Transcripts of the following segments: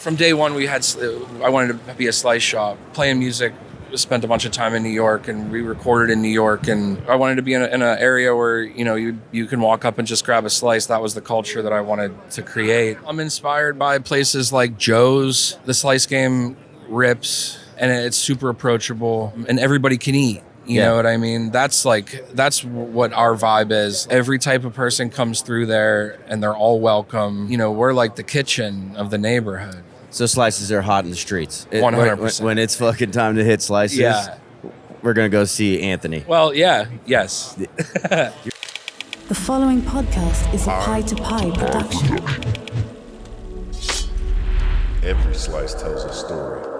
from day one, I wanted to be a slice shop, playing music. Spent a bunch of time in New York, and we recorded in New York, and I wanted to be in an area where you can walk up and just grab a slice. That was the culture that I wanted to create. I'm inspired by places like Joe's. The slice game rips, and it's super approachable, and everybody can eat. You know what I mean? That's what our vibe is. Every type of person comes through there, and they're all welcome. We're like the kitchen of the neighborhood. So slices are hot in the streets. 100%. When it's fucking time to hit slices, we're going to go see Anthony. Well, yes. The following podcast is a Pie to Pie production. Every slice tells a story.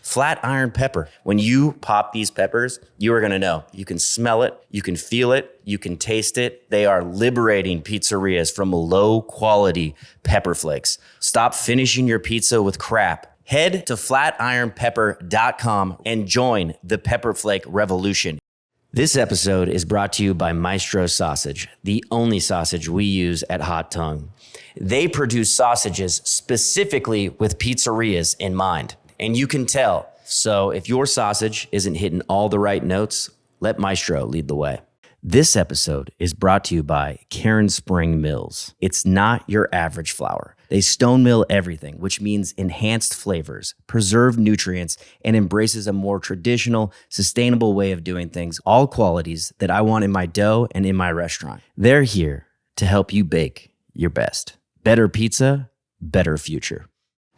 Flat iron pepper. When you pop these peppers, you are going to know. You can smell it. You can feel it. You can taste it. They are liberating pizzerias from low quality pepper flakes. Stop finishing your pizza with crap. Head to flatironpepper.com and join the pepper flake revolution. This episode is brought to you by Maestro Sausage, the only sausage we use at Hot Tongue. They produce sausages specifically with pizzerias in mind. And you can tell. So if your sausage isn't hitting all the right notes, let Maestro lead the way. This episode is brought to you by Karen Spring Mills. It's not your average flour. They stone mill everything, which means enhanced flavors, preserved nutrients, and embraces a more traditional, sustainable way of doing things, all qualities that I want in my dough and in my restaurant. They're here to help you bake your best. Better pizza, better future.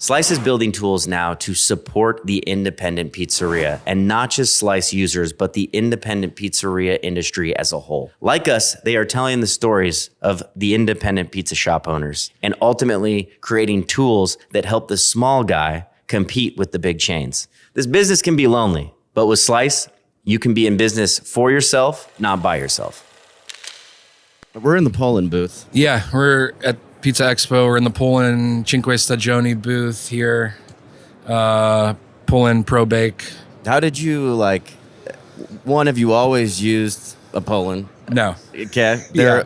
Slice is building tools now to support the independent pizzeria, and not just Slice users, but the independent pizzeria industry as a whole. Like us, they are telling the stories of the independent pizza shop owners and ultimately creating tools that help the small guy compete with the big chains. This business can be lonely, but with Slice, you can be in business for yourself, not by yourself. We're in the Poland booth. Yeah, we're at Pizza Expo. We're in the Poland Cinque Stagioni booth here. Poland Pro Bake. How did you have you always used a Poland? No. Okay. Yeah.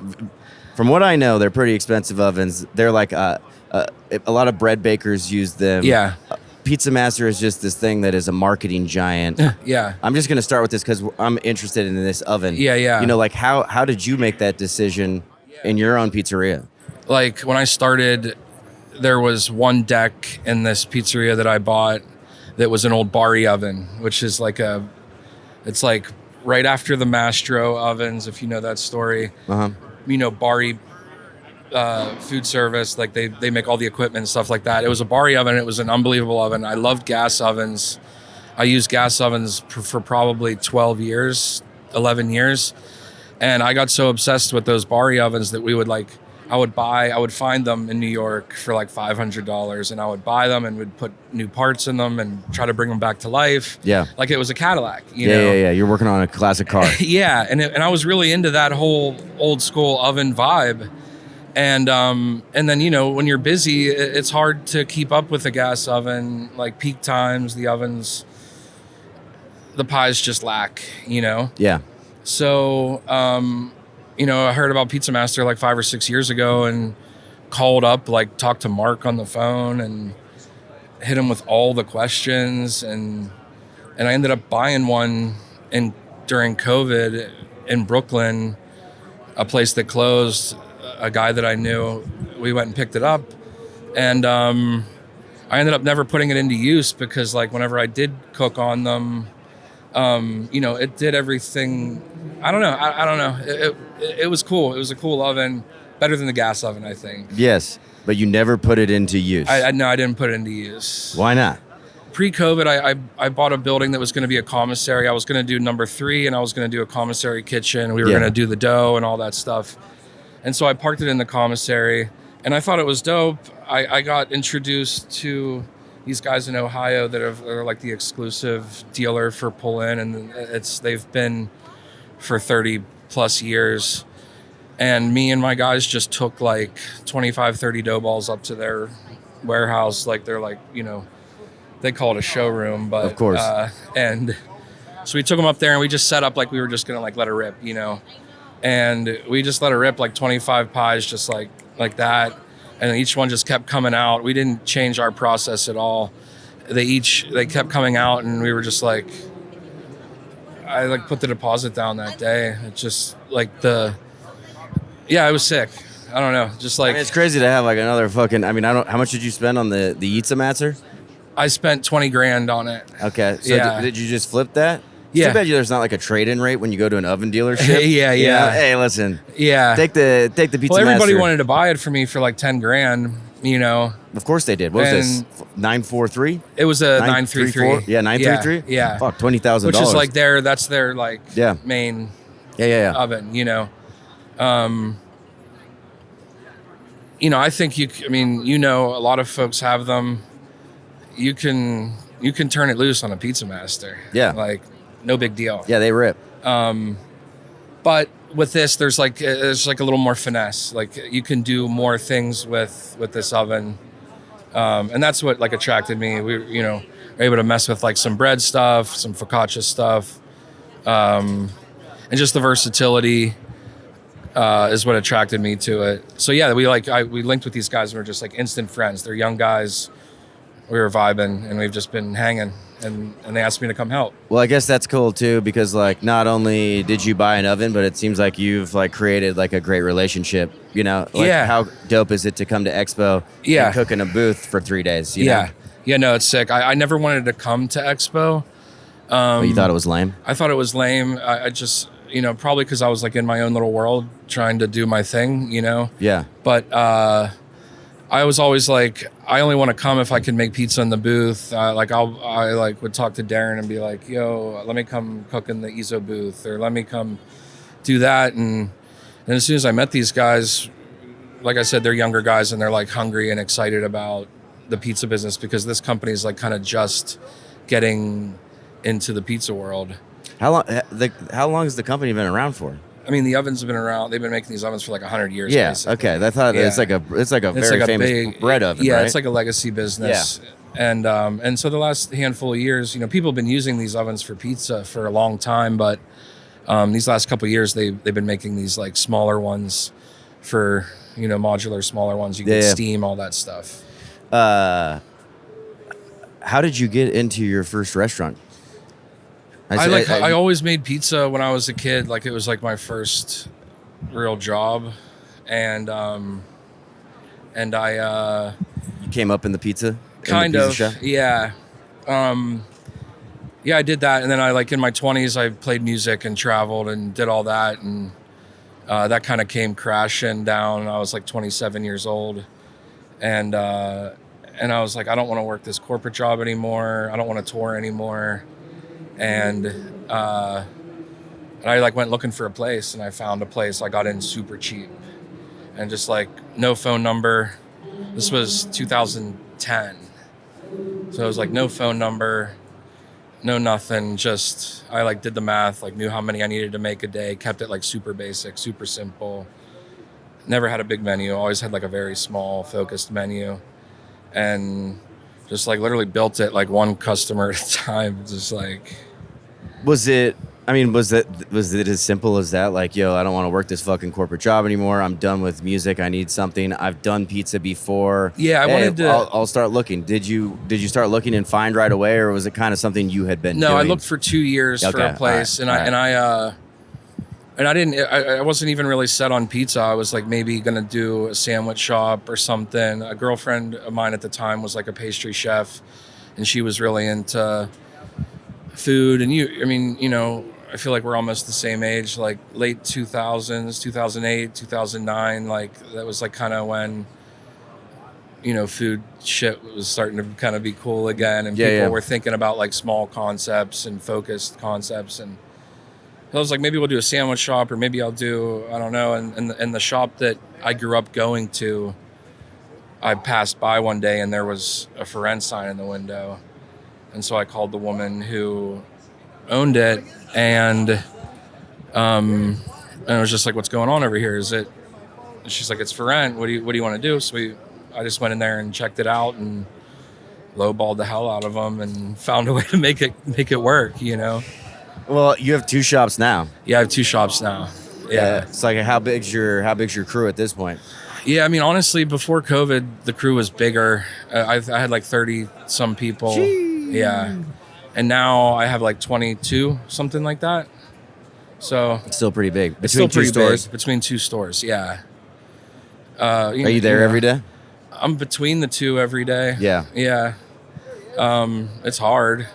From what I know, they're pretty expensive ovens. They're like a lot of bread bakers use them. Yeah. Pizza Master is just this thing that is a marketing giant. Yeah. I'm just going to start with this because I'm interested in this oven. Yeah. How did you make that decision in your own pizzeria? Like when I started, there was one deck in this pizzeria that I bought that was an old Bari oven, which is it's like right after the Mastro ovens, if you know that story. Uh-huh. Bari food service, like they make all the equipment and stuff like that. It was a Bari oven. It was an unbelievable oven. I loved gas ovens. I used gas ovens for probably 11 years. And I got so obsessed with those Bari ovens that I would find them in New York for like $500, and I would buy them and would put new parts in them and try to bring them back to life. Yeah. Like it was a Cadillac, you know? Yeah. You're working on a classic car. Yeah. And I was really into that whole old school oven vibe. And then, when you're busy, it's hard to keep up with a gas oven, like peak times, the pies just lack, Yeah. So, I heard about Pizza Master like 5 or 6 years ago and called up, talked to Mark on the phone and hit him with all the questions. And I ended up buying one during COVID in Brooklyn, a place that closed, a guy that I knew. We went and picked it up. And I ended up never putting it into use because whenever I did cook on them, it did everything. I don't know. It was cool. It was a cool oven, better than the gas oven, I think. Yes, but you never put it into use. No, I didn't put it into use. Why not? Pre-COVID, I bought a building that was going to be a commissary. I was going to do number 3, and I was going to do a commissary kitchen. We were going to do the dough and all that stuff. And so I parked it in the commissary, and I thought it was dope. I got introduced to these guys in Ohio that are like the exclusive dealer for Pull-In, and they've been for 30 plus years. And me and my guys just took 25, 30 dough balls up to their warehouse. They call it a showroom, but of course. And so we took them up there and we just set up we were just going to let it rip, and we just let it rip 25 pies, just like that. and each one just kept coming out. We didn't change our process at all. They kept coming out, and we were just like, I like put the deposit down that day. It just like it was sick. I don't know. Just like, it's crazy to have like another fucking, how much did you spend on the Yitza Matzer? I spent $20,000 on it. Okay. So did you just flip that? Yeah. Too bad there's not like a trade-in rate when you go to an oven dealership. Yeah. You know, hey, listen. Yeah. Take the Pizza Well, everybody Master. wanted to buy it for me for like $10,000, you know. Of course they did. What was this? 943? It was a 933. Yeah, 933? Yeah. Fuck, $20,000. Which is like that's their like main oven, you know. You know, I think a lot of folks have them. You can turn it loose on a Pizza Master. Yeah. Like no big deal. Yeah, they rip. But with this, there's like a little more finesse. Like you can do more things with this oven, and that's what like attracted me. We were able to mess with like some bread stuff, some focaccia stuff, and just the versatility is what attracted me to it. So yeah, we linked with these guys and we're just like instant friends. They're young guys. We were vibing and we've just been hanging. And they asked me to come help. Well, I guess that's cool too, because like not only did you buy an oven, but it seems like you've like created like a great relationship. You know, like how dope is it to come to Expo and cook in a booth for 3 days? You know? Yeah, no, it's sick. I never wanted to come to Expo. But you thought it was lame? I thought it was lame. I just, probably because I was like in my own little world trying to do my thing, Yeah. But I was always like, I only want to come if I can make pizza in the booth. I would talk to Darren and be like, yo, let me come cook in the Ezo booth, or let me come do that. And as soon as I met these guys, like I said, they're younger guys and they're like hungry and excited about the pizza business because this company is like kind of just getting into the pizza world. How long has the company been around for? I mean, the ovens have been around. They've been making these ovens for like 100 years. Yeah. Basically. Okay. I thought it's like a very famous big bread oven. Yeah, right? it's like a legacy business. Yeah. And so the last handful of years, people have been using these ovens for pizza for a long time, but these last couple of years they've been making these like smaller ones for modular smaller ones. You can steam all that stuff. How did you get into your first restaurant? I always made pizza when I was a kid. Like it was like my first real job, and I you came up in the pizza. Kind of, shop? Yeah. I did that, and then I in my 20s I played music and traveled and did all that, and that kind of came crashing down. I was like 27 years old, and I was like, I don't want to work this corporate job anymore. I don't want to tour anymore. And I went looking for a place, and I found a place. I got in super cheap, and just like no phone number. This was 2010, so it was like no phone number, no nothing. Just I did the math, knew how many I needed to make a day, kept it super basic, super simple. Never had a big menu. Always had a very small, focused menu, and just literally built it one customer at a time. Just Was it as simple as that? Yo, I don't want to work this fucking corporate job anymore. I'm done with music. I need something. I've done pizza before. Yeah, I wanted to. I'll start looking. Did you start looking and find right away, or was it kind of something you had been doing? No, I looked for 2 years for a place, I wasn't even really set on pizza. I was maybe gonna do a sandwich shop or something. A girlfriend of mine at the time was a pastry chef, and she was really into food. And I feel like we're almost the same age, late 2000s, 2008, 2009. That was kind of when food shit was starting to kind of be cool again, and people were thinking about small concepts and focused concepts. And I was maybe we'll do a sandwich shop, or maybe I'll do, I don't know. And the shop that I grew up going to, I passed by one day and there was a for rent sign in the window. And so I called the woman who owned it, and I was just what's going on over here? Is it? And she's like, it's for rent. What do you want to do? So I just went in there and checked it out and lowballed the hell out of them and found a way to make it work. Well, you have 2 shops now. Yeah, I have 2 shops now. Yeah. It's how big's your crew at this point? Yeah, I mean, honestly, before COVID, the crew was bigger. I had like 30 some people. Jeez. Yeah. And now I have like 22, something like that. So it's still pretty big. It's still pretty big between two stores. Yeah. Are you there every day? I'm between the two every day. Yeah. Yeah. It's hard,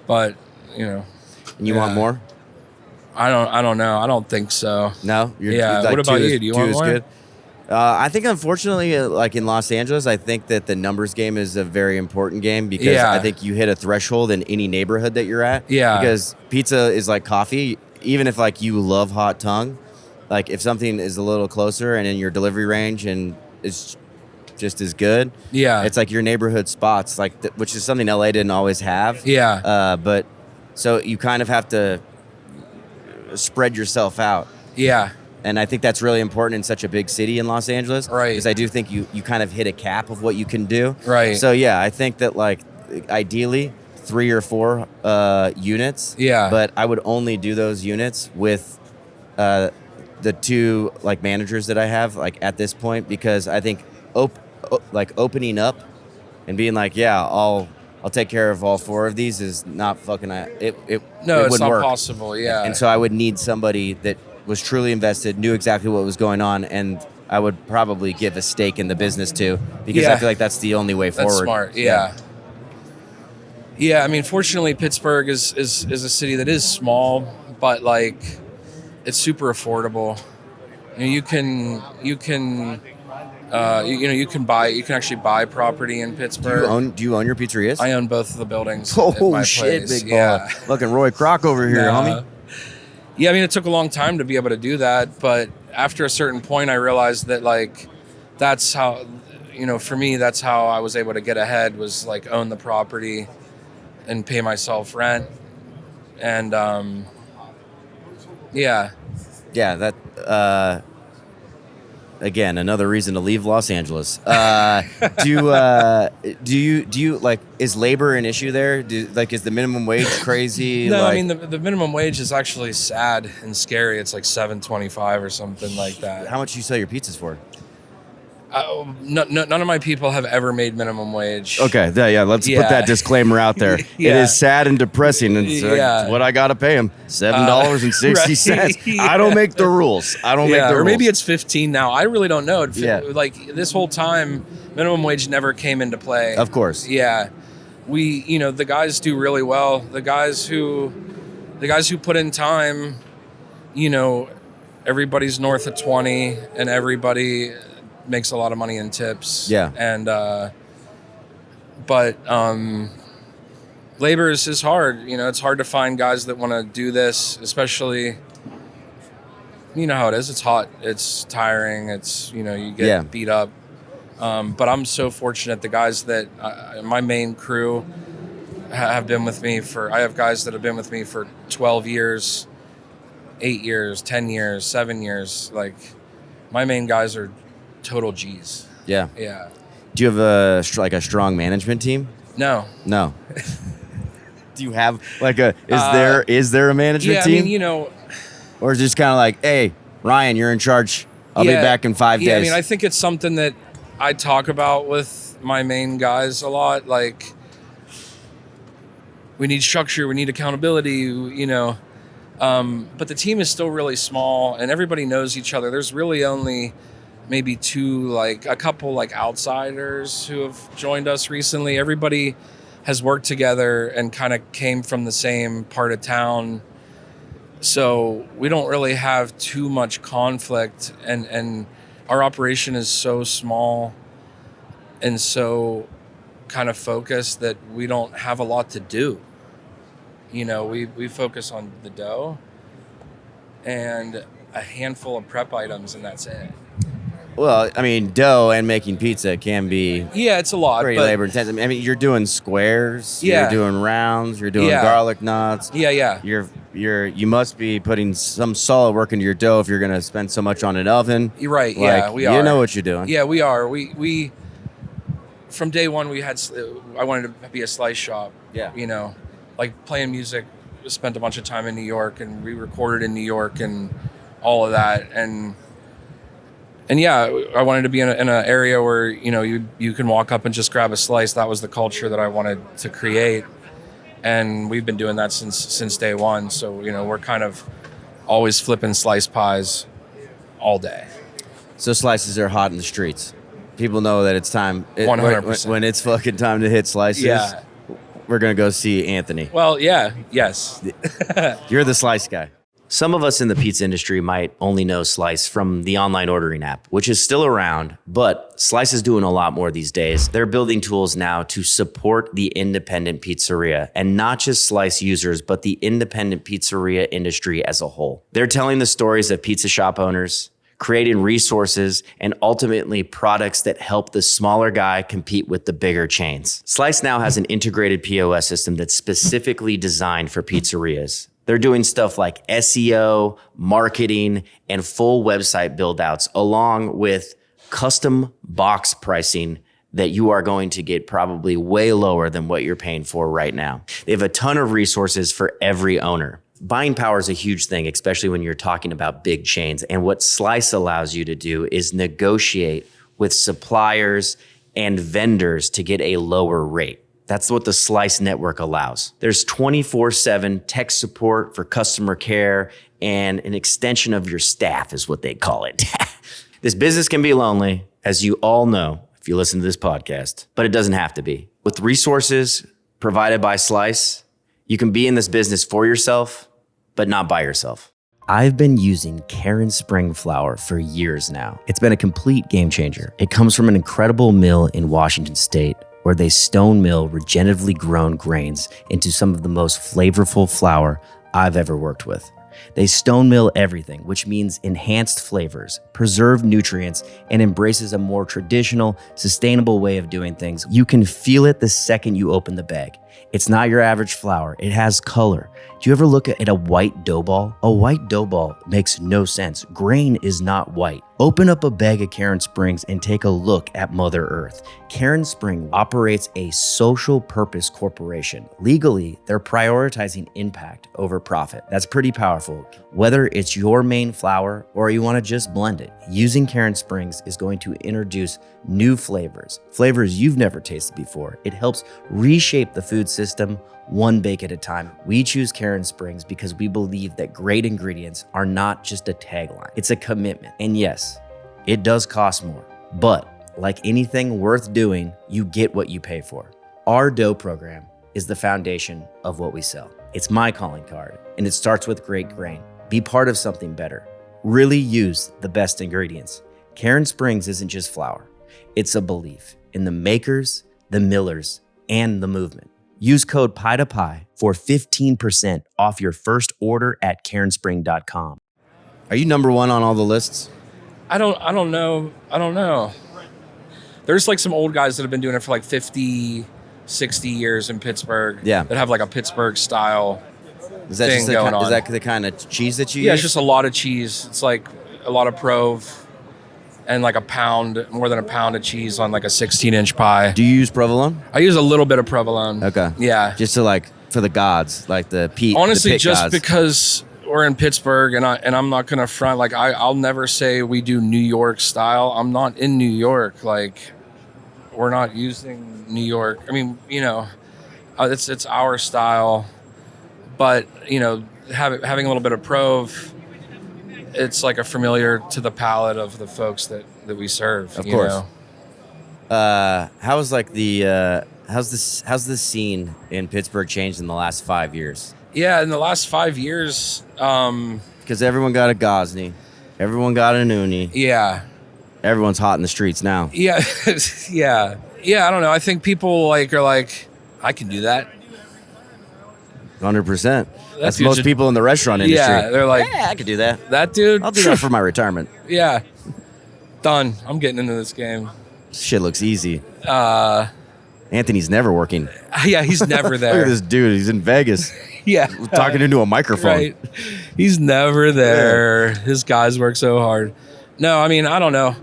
but And you want more? I don't know. I don't think so. No? Like what about you? Do you want more? Good? I think, unfortunately, like in Los Angeles, I think that the numbers game is a very important game because I think you hit a threshold in any neighborhood that you're at. Yeah. Because pizza is like coffee. Even if like you love hot tongue, like if something is a little closer and in your delivery range and it's just as good, it's like your neighborhood spots, like which is something LA didn't always have. Yeah. But so you kind of have to spread yourself out. Yeah. And I think that's really important in such a big city in Los Angeles. Right. Because I do think you kind of hit a cap of what you can do. Right. So, yeah, I think that, like, ideally 3 or 4 units. Yeah. But I would only do those units with the 2, like, managers that I have, like, at this point. Because I think, opening up and being like, yeah, I'll take care of all 4 of these is not fucking... No, it's wouldn't not work. possible, yeah. And so I would need somebody that was truly invested, knew exactly what was going on, and I would probably give a stake in the business too, because I feel like that's the only way forward. That's smart, yeah. Yeah, I mean, fortunately, Pittsburgh is a city that is small, but like it's super affordable. You can actually buy property in Pittsburgh. Do you own your pizzerias? I own both of the buildings. Oh my shit, place. big baller! Looking Roy Kroc over here, homie. Yeah, I mean, it took a long time to be able to do that, but after a certain point, I realized that, like, that's how, for me, that's how I was able to get ahead, was, like, own the property and pay myself rent. And, yeah. Yeah, that, again, another reason to leave Los Angeles. Do you like, is labor an issue there? Is the minimum wage crazy? No, I mean the minimum wage is actually sad and scary. It's like $7.25 or something like that. How much do you sell your pizzas for? None of my people have ever made minimum wage. Okay, let's put that disclaimer out there. It is sad and depressing. And like, what I got to pay them, $7.60. I don't make the rules. I don't make the rules. Or maybe it's 15 now. I really don't know. Like this whole time, minimum wage never came into play. Of course. Yeah, the guys do really well. The guys who put in time, everybody's north of 20, and everybody makes a lot of money in tips. Yeah. And but labor is hard. It's hard to find guys that want to do this, especially you know how it is. It's hot, it's tiring, it's you get beat up. But I'm so fortunate. The guys that my main crew have been with me I have guys that have been with me for 12 years, 8 years, 10 years, 7 years. Like my main guys are total G's. Yeah. Yeah. Do you have a strong management team? No. Do you have is there a management team? I mean, or is it just kind of like, hey, Ryan, you're in charge. I'll be back in 5 days. Yeah, I mean, I think it's something that I talk about with my main guys a lot. Like, we need structure, we need accountability, but the team is still really small and everybody knows each other. There's really only maybe a couple outsiders who have joined us recently. Everybody has worked together and kind of came from the same part of town. So we don't really have too much conflict, and our operation is so small and so kind of focused that we don't have a lot to do. We focus on the dough and a handful of prep items, and that's it. Well, I mean, dough and making pizza can be it's a lot, pretty labor intensive. I mean, you're doing squares, you're doing rounds, you're doing garlic knots. Yeah. You must be putting some solid work into your dough if you're going to spend so much on an oven. You're right. We are. You know what you're doing. Yeah, we are. We from day one I wanted to be a slice shop. Yeah. Like playing music. Spent a bunch of time in New York, and we recorded in New York and all of that, and And yeah, I wanted to be in an area where, you know, you can walk up and just grab a slice. That was the culture that I wanted to create. And we've been doing that since day one. So, you know, we're kind of always flipping slice pies all day. So slices are hot in the streets. People know that it's time. 100%. When it's fucking time to hit slices, Yeah. we're going to go see Anthony. Well, yeah, yes. You're the slice guy. Some of us in the pizza industry might only know Slice from the online ordering app, which is still around, but Slice is doing a lot more these days. They're building tools now to support the independent pizzeria, and not just Slice users, but the independent pizzeria industry as a whole. They're telling the stories of pizza shop owners, creating resources, and ultimately products that help the smaller guy compete with the bigger chains. Slice now has an integrated POS system that's specifically designed for pizzerias. They're doing stuff like SEO, marketing, and full website build-outs, along with custom box pricing that you are going to get probably way lower than what you're paying for right now. They have a ton of resources for every owner. Buying power is a huge thing, especially when you're talking about big chains. And what Slice allows you to do is negotiate with suppliers and vendors to get a lower rate. That's what the Slice network allows. There's 24/7 tech support for customer care, and an extension of your staff is what they call it. This business can be lonely, as you all know if you listen to this podcast, but it doesn't have to be. With resources provided by Slice, you can be in this business for yourself, but not by yourself. I've been using Karen Spring flour for years now. It's been a complete game changer. It comes from an incredible mill in Washington State, where they stone mill regeneratively grown grains into some of the most flavorful flour I've ever worked with. They stone mill everything, which means enhanced flavors, preserved nutrients, and embraces a more traditional, sustainable way of doing things. You can feel it the second you open the bag. It's not your average flour. It has color. Do you ever look at a white dough ball? A white dough ball makes no sense. Grain is not white. Open up a bag of Karen Springs and take a look at Mother Earth. Karen Spring operates a social purpose corporation. Legally, they're prioritizing impact over profit. That's pretty powerful. Whether it's your main flour or you want to just blend it, using Karen Springs is going to introduce new flavors you've never tasted before. It helps reshape the food system one bake at a time. We choose Karen Springs because we believe that great ingredients are not just a tagline, it's a commitment. And yes, it does cost more, but like anything worth doing, you get what you pay for. Our dough program is the foundation of what we sell. It's my calling card, and it starts with great grain. Be part of something better. Really use the best ingredients. Karen Springs isn't just flour. It's a belief in the makers, the millers, and the movement. Use code PIE2PIE for 15% off your first order at KarenSpring.com. Are you number one on all the lists? I don't know. There's like some old guys that have been doing it for like 50, 60 years in Pittsburgh. Yeah. That have like a Pittsburgh style Is that thing just going on. Is that the kind of cheese that you use? Yeah, it's just a lot of cheese. It's like a lot of Prove and like more than a pound of cheese on like a 16-inch pie. Do you use provolone? I use a little bit of provolone. Okay. Yeah. Just to like for the gods, like the Pete. Honestly, the pit just gods. because we're in Pittsburgh and I'm not gonna front. Like I'll never say we do New York style. I'm not in New York. Like we're not using New York. I mean, you know, it's our style, but you know, having a little bit of Prove, it's like a familiar to the palate of the folks that we serve. Of you course. know? How's like the how's the scene in Pittsburgh changed in the last 5 years? Yeah, in the last 5 years, Because everyone got a Gosney, everyone got an Uni. yeah. Everyone's hot in the streets now. Yeah, yeah. I don't know. I think people are like, I can do that. 100%. That's dude's most people in the restaurant industry. Yeah, they're like, yeah, I could do that. that dude. I'll do that for my retirement. Yeah, done. I'm getting into this game. Shit looks easy. Anthony's never working. Yeah, he's never there. Look at this dude. He's in Vegas Yeah, talking into a microphone. right. He's never there. His guys work so hard. No, I mean, I don't know.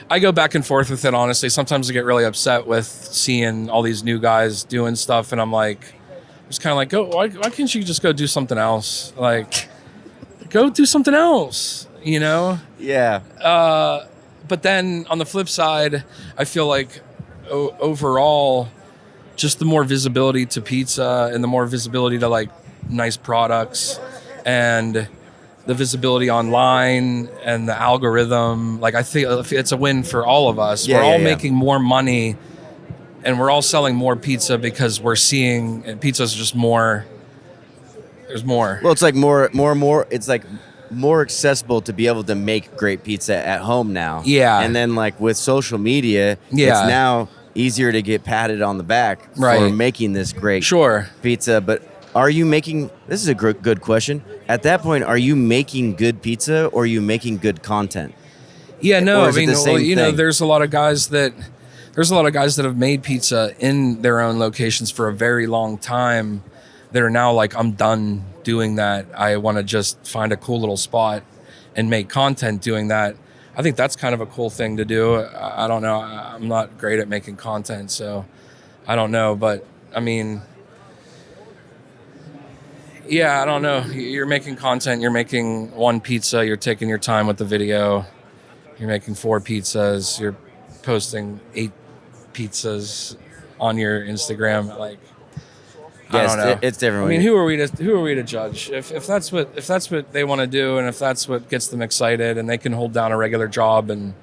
I go back and forth with it, honestly. Sometimes I get really upset with seeing all these new guys doing stuff, and I'm like, just kind of like, why can't you just go do something else? Like, go do something else, you know? Yeah. but then on the flip side, I feel like overall, just the more visibility to pizza and the more visibility to like nice products and the visibility online and the algorithm, like I think it's a win for all of us. We're all making more money and we're all selling more pizza because we're seeing pizza's just more. There's more. Well, it's like more. It's like more accessible to be able to make great pizza at home now. Yeah. And then like with social media, it's now easier to get patted on the back for making this great pizza. But are you making, this is a good question. At that point, are you making good pizza or are you making good content? Yeah, no, I mean, thing? there's a lot of guys that have made pizza in their own locations for a very long time that are now like, I'm done doing that. I want to just find a cool little spot and make content doing that. I think that's kind of a cool thing to do. I don't know. I'm not great at making content, so I don't know. But I mean, yeah, I don't know. You're making content. You're making one pizza. You're taking your time with the video. You're making 4 pizzas. You're posting 8 pizzas on your Instagram. Like, I don't know. It's different. I mean, who are we to judge? If that's what they want to do, and if that's what gets them excited, and they can hold down a regular job and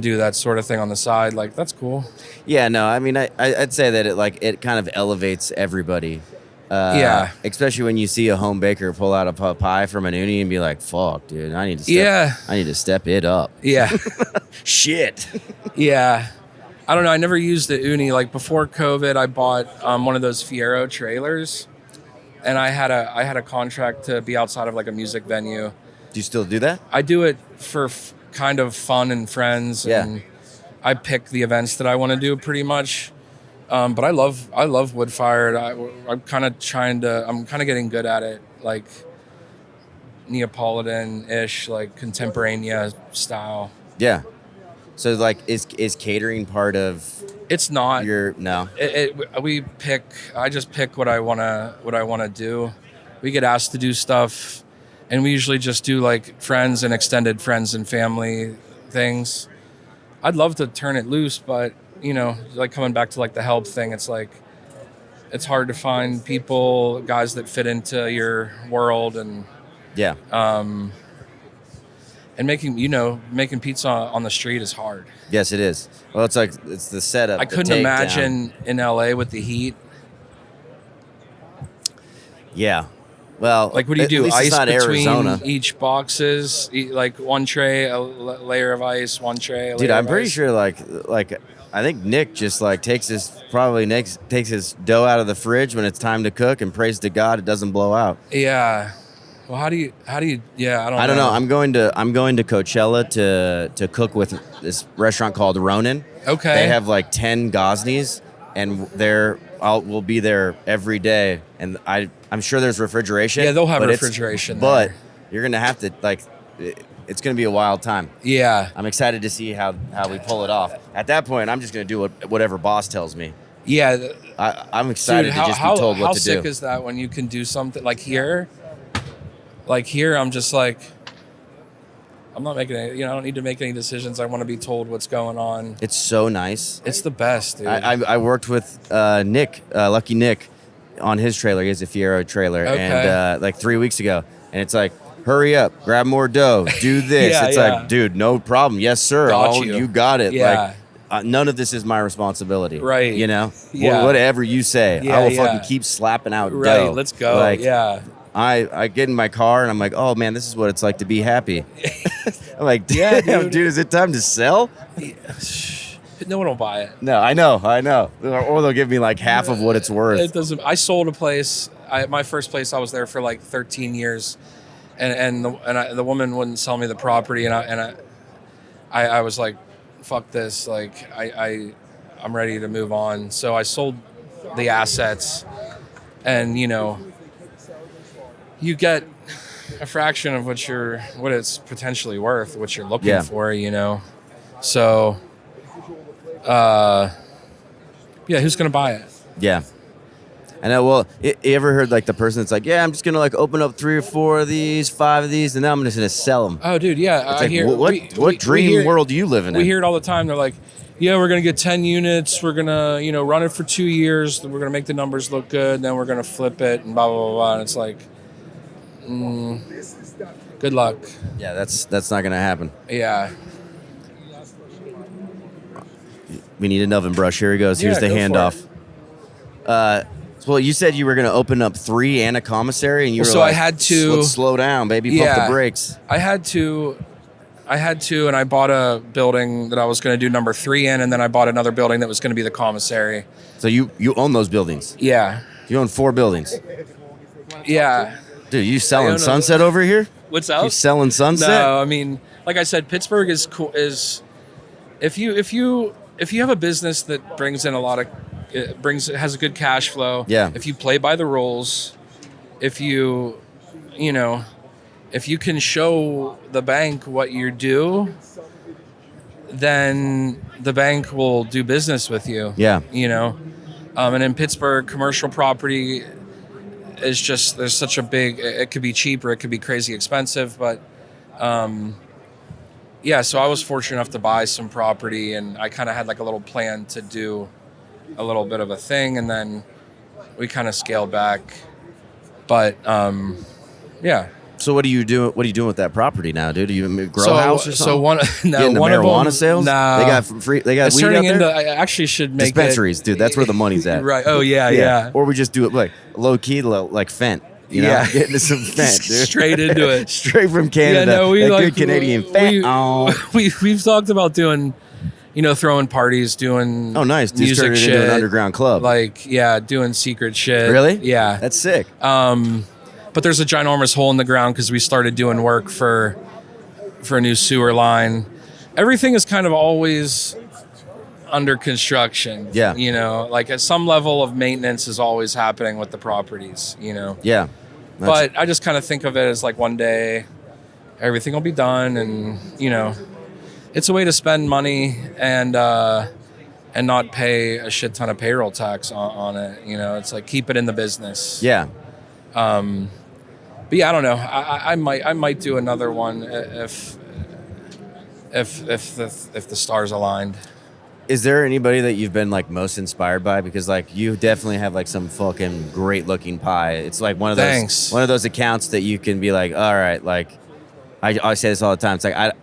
do that sort of thing on the side, like that's cool. Yeah, no, I mean, I'd say that it kind of elevates everybody. Especially when you see a home baker pull out a pie from an uni and be like, "Fuck, dude, I need to step it up." Yeah. Shit. Yeah. I don't know. I never used the uni. Like before COVID, I bought one of those Fiero trailers, and I had a contract to be outside of like a music venue. Do you still do that? I do it for kind of fun and friends, and I pick the events that I want to do pretty much. But I love wood fired. I'm kind of getting good at it, like Neapolitan-ish, like contemporaneous style. Yeah. So like, is catering part of? It's not. No. I just pick what I wanna do. We get asked to do stuff, and we usually just do like friends and extended friends and family things. I'd love to turn it loose, but like coming back to like the help thing, it's like it's hard to find people, guys that fit into your world, and and making pizza on the street is hard. Yes, it is. Well, it's the setup. I couldn't imagine in LA with the heat. Yeah. Well, like, what do you do? Ice between Arizona. Each boxes, like one tray, a layer of ice, one tray. Dude, I'm pretty sure like I think Nick just like takes his dough out of the fridge when it's time to cook and prays to God it doesn't blow out. Yeah. Well, how do you? Yeah, I don't know. I'm going to Coachella to cook with this restaurant called Ronin. Okay. They have like 10 Gosneys, and we'll be there every day. And I'm sure there's refrigeration. Yeah, they'll have refrigeration. But you're gonna have to it's gonna be a wild time. Yeah. I'm excited to see how we pull it off. At that point, I'm just gonna do whatever boss tells me. Yeah. I'm excited to just be told what to do. How sick is that when you can do something like here? Like here, I'm just like, I'm not making any, I don't need to make any decisions. I want to be told what's going on. It's so nice. It's the best, dude. I worked with Nick, Lucky Nick, on his trailer. He has a Fiero trailer, and like 3 weeks ago, and it's like, hurry up, grab more dough, do this. Like, dude, no problem. Yes, sir. You got it. Yeah. Like, none of this is my responsibility. Right. Yeah. Whatever you say, I will fucking keep slapping out dough. Right. Let's go. Like, yeah. I get in my car and I'm like, oh man, this is what it's like to be happy. I'm like, damn, dude, is it time to sell? No one will buy it. No, I know. Or they'll give me like half of what it's worth. It doesn't. I sold a place. My first place, I was there for like 13 years, and the woman wouldn't sell me the property, and I was like, fuck this. Like I'm ready to move on. So I sold the assets, and you get a fraction of what it's potentially worth, what you're looking for, So, who's going to buy it? Yeah. I know. Well, you ever heard like the person that's like, yeah, I'm just gonna like open up 3 or 4 of these, 5 of these, and then I'm just gonna sell them. Oh, dude, yeah. It's like, what dream world are you living in? We hear it all the time. They're like, yeah, we're gonna get 10 units. We're gonna, run it for 2 years. Then we're gonna make the numbers look good. Then we're gonna flip it and blah blah blah. blah. And it's like, good luck. Yeah, that's not gonna happen. Yeah. We need an oven brush. Here he goes. Here's the handoff. Well, you said you were going to open up 3 and a commissary, and you were so like, I had to. Let's slow down, baby. Pump the brakes. I had to, and I bought a building that I was going to do number 3 in, and then I bought another building that was going to be the commissary. So you own those buildings? Yeah. You own 4 buildings? Yeah. Dude, you selling Sunset over here? What's up? You selling Sunset? No, I mean, like I said, Pittsburgh is cool. If you have a business that brings in a lot of, has a good cash flow. Yeah. If you play by the rules, if you can show the bank what you do, then the bank will do business with you. Yeah. And in Pittsburgh, commercial property is just, there's such a big, it could be cheap or it could be crazy expensive, but yeah, so I was fortunate enough to buy some property, and I kind of had like a little plan to do a little bit of a thing, and then we kind of scaled back. But yeah. So what are you doing with that property now, dude? Are you grow house or something? So one marijuana of them, sales? No, they got free. They got it's weed turning out there? into. I actually should make dispensaries, dude. That's where the money's at. Right. Oh yeah. Or we just do it like low key, like Fent. Get into some Fent, dude. Straight into it. Straight from Canada. Yeah, no, we good Canadian Fent. We've talked about doing, throwing parties, doing nice. Just music turned it shit, into an underground club. Doing secret shit. Really? Yeah. That's sick. But there's a ginormous hole in the ground because we started doing work for a new sewer line. Everything is kind of always under construction. Yeah. Like at some level of maintenance is always happening with the properties, Yeah. But I just kind of think of it as like one day everything will be done, and it's a way to spend money and not pay a shit ton of payroll tax on it. It's like keep it in the business. Yeah. But yeah, I don't know. I might do another one if the stars aligned. Is there anybody that you've been like most inspired by? Because like you definitely have like some fucking great looking pie. It's like one of those accounts that you can be like, all right, like I say this all the time. It's like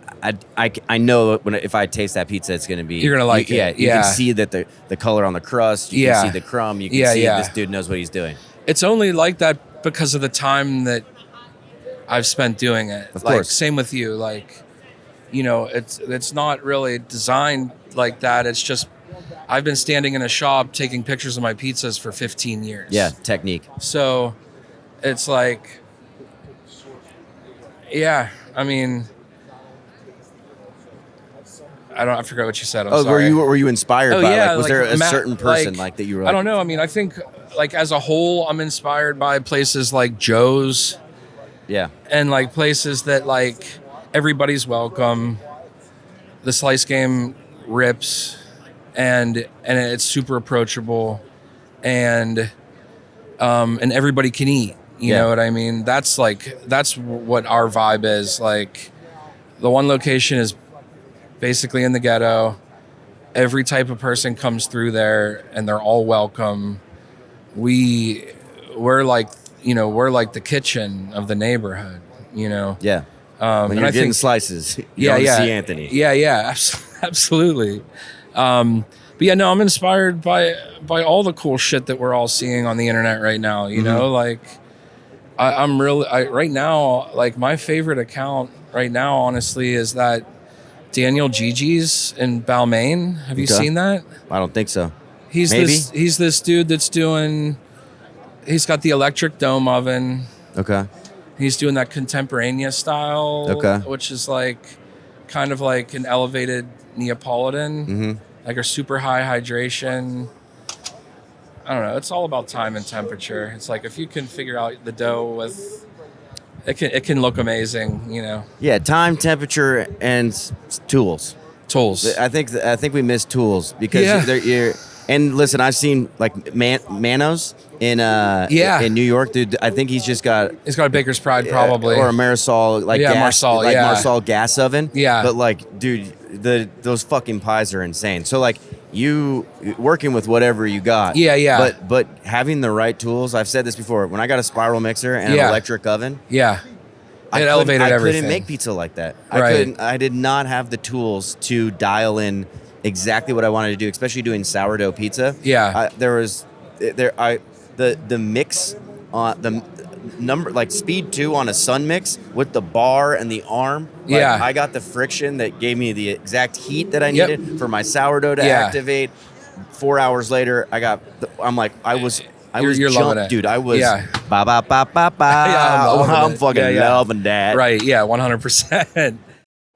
I know if I taste that pizza, it's gonna be, you're gonna like it. Yeah, you can see that the color on the crust. You can see the crumb. You can see this dude knows what he's doing. It's only like that because of the time that I've spent doing it. Of course. Same with you. Like, it's not really designed like that. It's just I've been standing in a shop taking pictures of my pizzas for 15 years. Yeah, technique. So it's like, yeah, I mean, I forgot what you said. I'm sorry. Were you inspired by? Yeah, like, was there a certain person that you were like? I don't know. I mean, I think like as a whole, I'm inspired by places like Joe's. Yeah. And like places that like everybody's welcome. The slice game rips, and it's super approachable, and everybody can eat. You know what I mean? That's what our vibe is. Like the one location is basically in the ghetto. Every type of person comes through there, and they're all welcome. We're like the kitchen of the neighborhood. Yeah. When you're getting slices, you don't see Anthony. Yeah, absolutely. But yeah, no, I'm inspired by all the cool shit that we're all seeing on the internet right now. You know, like I'm really right now. Like my favorite account right now, honestly, is that Daniel Gigi's in Balmain. Have you seen that? I don't think so. He's this dude that's doing. He's got the electric dome oven. Okay. He's doing that contemporaneous style, which is like kind of like an elevated Neapolitan, like a super high hydration. I don't know. It's all about time and temperature. It's like if you can figure out the dough with, it can look amazing, Yeah, time, temperature, and tools. Tools. I think we miss tools because And listen, I've seen like Manos in in New York, dude. I think he's got a Baker's Pride probably or a Marisol Marisol gas oven. Yeah, but like, dude, those fucking pies are insane. So like, you working with whatever you got. Yeah. But having the right tools. I've said this before. When I got a spiral mixer and an electric oven. Yeah. I couldn't make pizza like that. Right. I did not have the tools to dial in exactly what I wanted to do, especially doing sourdough pizza. Yeah. The mix on the number, like speed 2 on a Sun mix with the bar and the arm. Like, I got the friction that gave me the exact heat that I needed for my sourdough to activate. 4 hours later, you're loving it. Dude, I was ba ba ba ba ba. I'm fucking loving that. Right, 100%.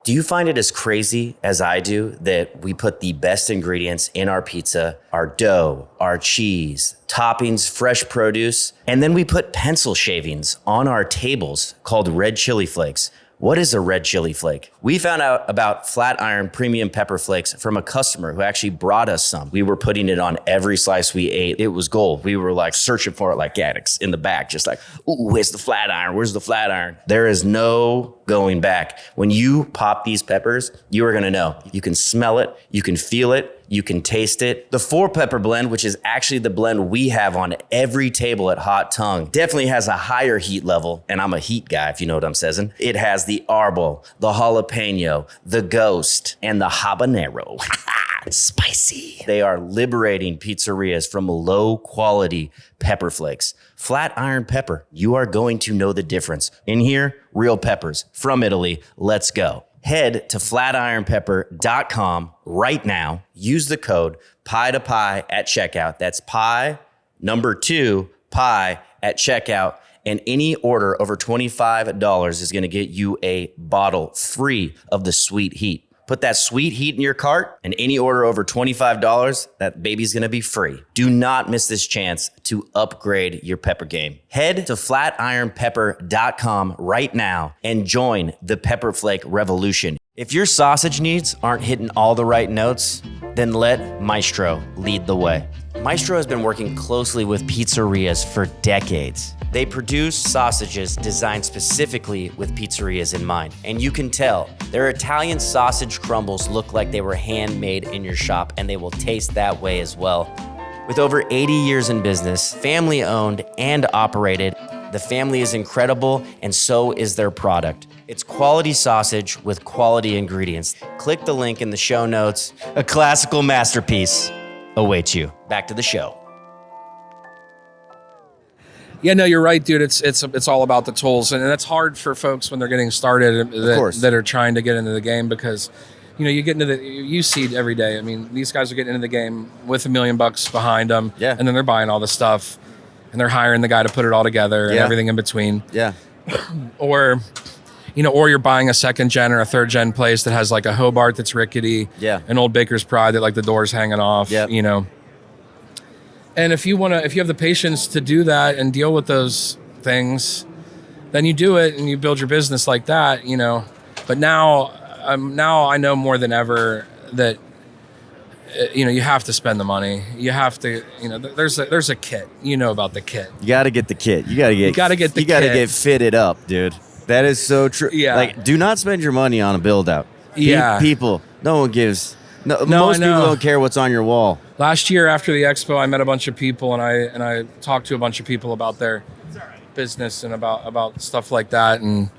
Do you find it as crazy as I do that we put the best ingredients in our pizza, our dough, our cheese, toppings, fresh produce, and then we put pencil shavings on our tables called red chili flakes? What is a red chili flake? We found out about Flatiron premium pepper flakes from a customer who actually brought us some. We were putting it on every slice we ate. It was gold. We were like searching for it like addicts in the back, just like, ooh, where's the Flatiron? Where's the Flatiron? There is no going back. When you pop these peppers, you are gonna know. You can smell it, you can feel it, you can taste it. The 4-pepper blend, which is actually the blend we have on every table at Hot Tongue, definitely has a higher heat level, and I'm a heat guy, if you know what I'm saying. It has the arbol, the jalapeno, the ghost, and the habanero. Spicy. They are liberating pizzerias from low-quality pepper flakes. Flatiron pepper, you are going to know the difference. In here, real peppers from Italy. Let's go. Head to flatironpepper.com right now. Use the code pie to pie at checkout. That's pie, number 2, pie at checkout. And any order over $25 is going to get you a bottle free of the sweet heat. Put that sweet heat in your cart, and any order over $25, that baby's gonna be free. Do not miss this chance to upgrade your pepper game. Head to flatironpepper.com right now and join the Pepper Flake revolution. If your sausage needs aren't hitting all the right notes, then let Maestro lead the way. Maestro has been working closely with pizzerias for decades. They produce sausages designed specifically with pizzerias in mind. And you can tell their Italian sausage crumbles look like they were handmade in your shop, and they will taste that way as well. With over 80 years in business, family owned and operated, the family is incredible, and so is their product. It's quality sausage with quality ingredients. Click the link in the show notes. A classical masterpiece awaits you. Back to the show. Yeah, no, you're right, dude. It's all about the tools, and that's hard for folks when they're getting started that are trying to get into the game, because you get into you see it every day. I mean, these guys are getting into the game with $1 million behind them, and then they're buying all the stuff, and they're hiring the guy to put it all together and everything in between. Yeah, or you're buying a 2nd gen or a 3rd gen place that has like a Hobart that's rickety, an old Baker's Pride that like the door's hanging off, And if you have the patience to do that and deal with those things, then you do it and you build your business like that, But now I know more than ever that you have to spend the money. You have to, there's a kit. You know about the kit. You got to get the kit. You got to get fitted up, dude. That is so true. Yeah. Like, do not spend your money on a build out. Yeah. People, no one gives. Most people don't care what's on your wall. Last year after the expo, I met a bunch of people and I talked to a bunch of people about their business and about stuff like that, and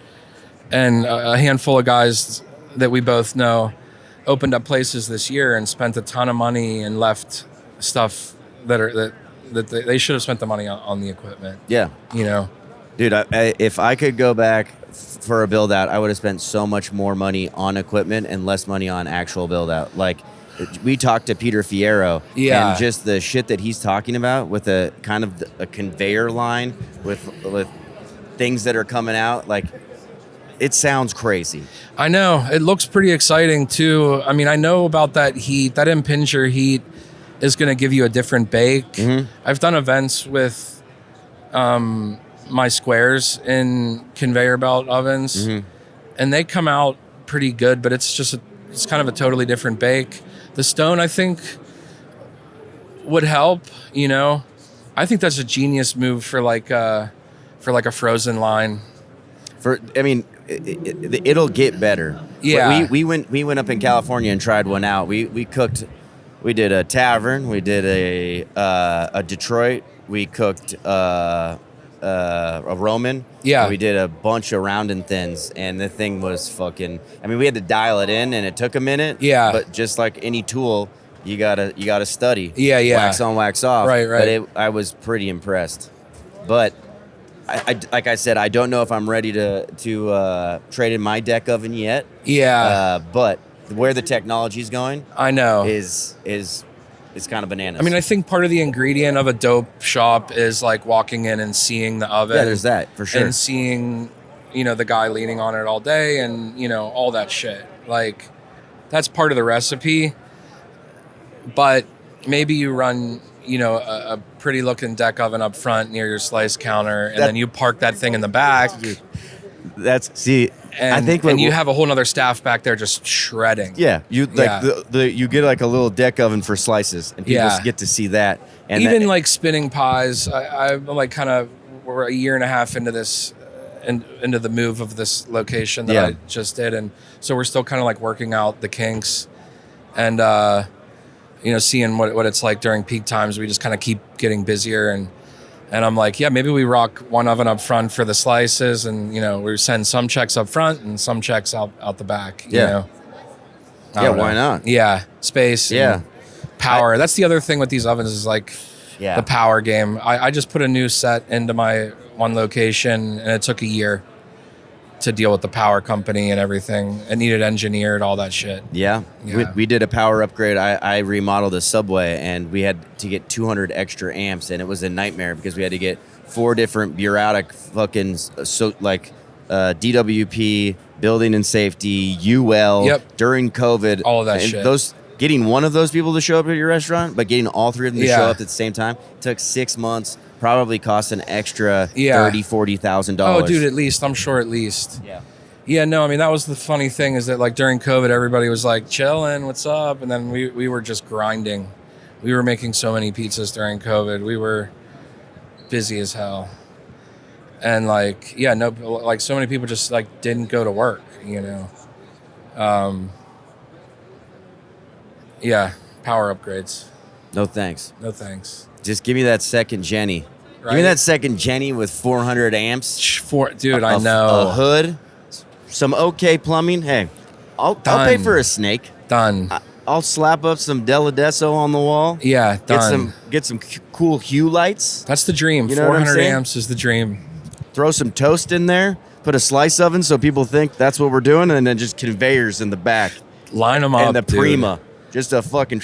a handful of guys that we both know opened up places this year and spent a ton of money and left stuff that they should have spent the money on the equipment. Yeah, dude, if I could go back for a build out, I would have spent so much more money on equipment and less money on actual build out. Like, we talked to Peter Fierro, and just the shit that he's talking about with a kind of a conveyor line with things that are coming out, like, it sounds crazy. I know. It looks pretty exciting too. I mean, I know about that heat. That impinger heat is going to give you a different bake. Mm-hmm. I've done events with my squares in conveyor belt ovens, and they come out pretty good, but it's kind of a totally different bake. The stone, I think, would help, you know. I think that's a genius move for like a frozen line. It'll get better. Yeah. We went up in California and tried one out. We cooked. We did a tavern. We did a Detroit. We cooked a Roman. Yeah. We did a bunch of round and thins, and the thing was fucking. I mean, we had to dial it in, and it took a minute. Yeah. But just like any tool, you gotta study. Yeah. Wax on, wax off. Right. But I was pretty impressed. But I like I said, I don't know if I'm ready to trade in my deck oven yet. Yeah. But where the technology's going, I know is kind of bananas. I mean, I think part of the ingredient of a dope shop is like walking in and seeing the oven. Yeah, there's that for sure. And seeing, you know, the guy leaning on it all day and, you know, all that shit. Like, that's part of the recipe. But maybe you run, you know, a pretty looking deck oven up front near your slice counter, and then you park that thing in the back. I think and you have a whole nother staff back there just shredding. Yeah, you get like a little deck oven for slices, and people get to see that. And even like spinning pies, I'm like we're a year and a half into this, into the move of this location that I just did, and so we're still kind of like working out the kinks, and you know, seeing what it's like during peak times. We just kind of keep getting busier, and I'm like, yeah, maybe we rock one oven up front for the slices, and, you know, we send some checks up front and some checks out the back. You know? Why not? Yeah, space. Yeah, power. That's the other thing with these ovens is like the power game. I just put a new set into my one location, and it took a year to deal with the power company and everything. It needed engineered, all that shit. Yeah. We did a power upgrade. I remodeled a Subway, and we had to get 200 extra amps, and it was a nightmare because we had to get 4 different bureaucratic fucking DWP, building and safety, UL, during COVID. All of that shit. Getting one of those people to show up at your restaurant, but getting all 3 of them to show up at the same time took 6 months. Probably cost an extra $30,000-$40,000. Oh, dude, at least. I'm sure at least. Yeah, no, I mean, that was the funny thing is that, like, during COVID, everybody was, like, chilling, what's up? And then we were just grinding. We were making so many pizzas during COVID. We were busy as hell. And, like, so many people just, like, didn't go to work, you know? Power upgrades. No thanks. Just give me that second Jenny. Right? Give me that second Jenny with 400 amps. Dude, I know. A hood, some okay plumbing. Hey, I'll pay for a snake. Done. I'll slap up some Deladesso on the wall. Yeah, done. Get some cool hue lights. That's the dream. You know 400 amps is the dream. Throw some toast in there. Put a slice oven so people think that's what we're doing, and then just conveyors in the back. Line them up, and the Prima. Just a fucking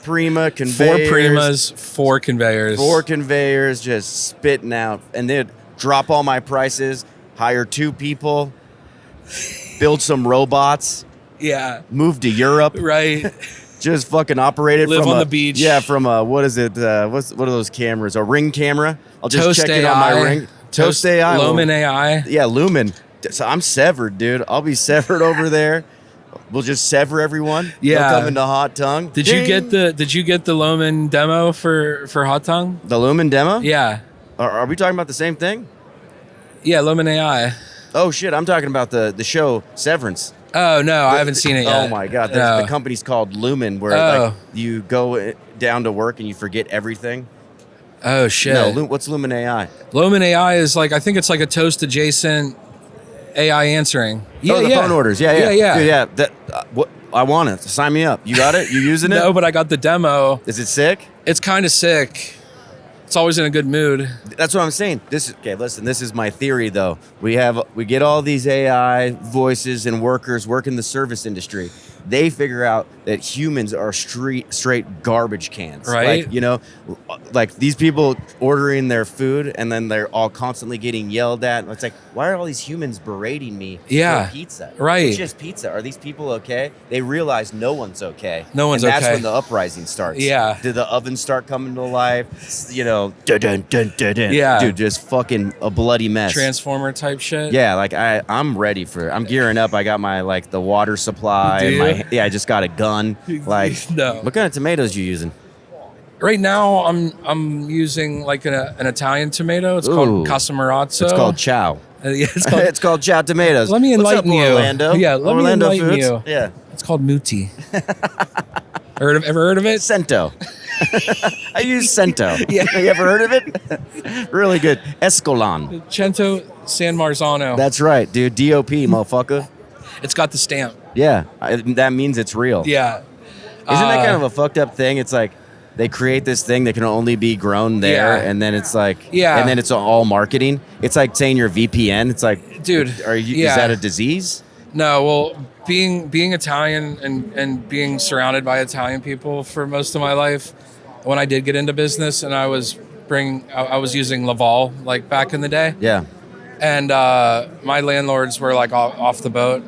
Prima conveyors. 4 Primas, 4 conveyors. 4 conveyors just spitting out. And they'd drop all my prices, hire 2 people, build some robots. Yeah. Move to Europe. Right. Just fucking operate it Live from on the beach. Yeah, from what is it? What are those cameras? A Ring camera? I'll just Toast check AI. it on my Ring. Toast AI. Lumen AI. Yeah, Lumen. So I'm severed, dude. I'll be severed over there. We'll just sever everyone. Yeah. They'll come into Hot Tongue. Did you get the Lumen demo for Hot Tongue? The Lumen demo? Yeah. Are we talking about the same thing? Yeah, Lumen AI. Oh shit, I'm talking about the show Severance. Oh no, I haven't seen it yet. Oh my god, the company's called Lumen, where like you go down to work and you forget everything. Oh shit. No, what's Lumen AI? Lumen AI is like, I think it's like a Toast adjacent AI answering. Yeah, the phone orders. Yeah. Dude, yeah. That what I want it. Sign me up. You got it? You using it? No, but I got the demo. Is it sick? It's kind of sick. It's always in a good mood. That's what I'm saying. Listen, this is my theory though. We get all these AI voices and workers work in the service industry. They figure out that humans are straight garbage cans. Right. Like, you know, like these people ordering their food and then they're all constantly getting yelled at. It's like, why are all these humans berating me for pizza? Right. It's just pizza. Are these people okay? They realize no one's okay. No one's and okay. That's when the uprising starts. Yeah. Did the ovens start coming to life? You know, dun. Yeah. Dude, just fucking a bloody mess. Transformer type shit. Yeah, like I'm ready for it. I'm gearing up. I got my the water supply. Do you? I just got a gun. Like, no. What kind of tomatoes you using? Right now, I'm using like an Italian tomato. It's called Casamarazzo. It's called Chow. Yeah, it's called Chow tomatoes. Let me enlighten What's up, you. Orlando? Yeah, let me Orlando enlighten Foods? you. Yeah. It's called Muti. Ever heard of it? Cento. I use Cento. Yeah. You ever heard of it? Really good. Escolan. Cento San Marzano. That's right, dude. DOP, motherfucker. It's got the stamp. Yeah. That means it's real. Yeah. Isn't that kind of a fucked up thing? It's like they create this thing that can only be grown there, and then it's like, and then it's all marketing. It's like saying you're VPN. It's like, dude, is that a disease? No, well, being Italian and being surrounded by Italian people for most of my life, when I did get into business and I was using Laval like back in the day. Yeah. And my landlords were like off the boat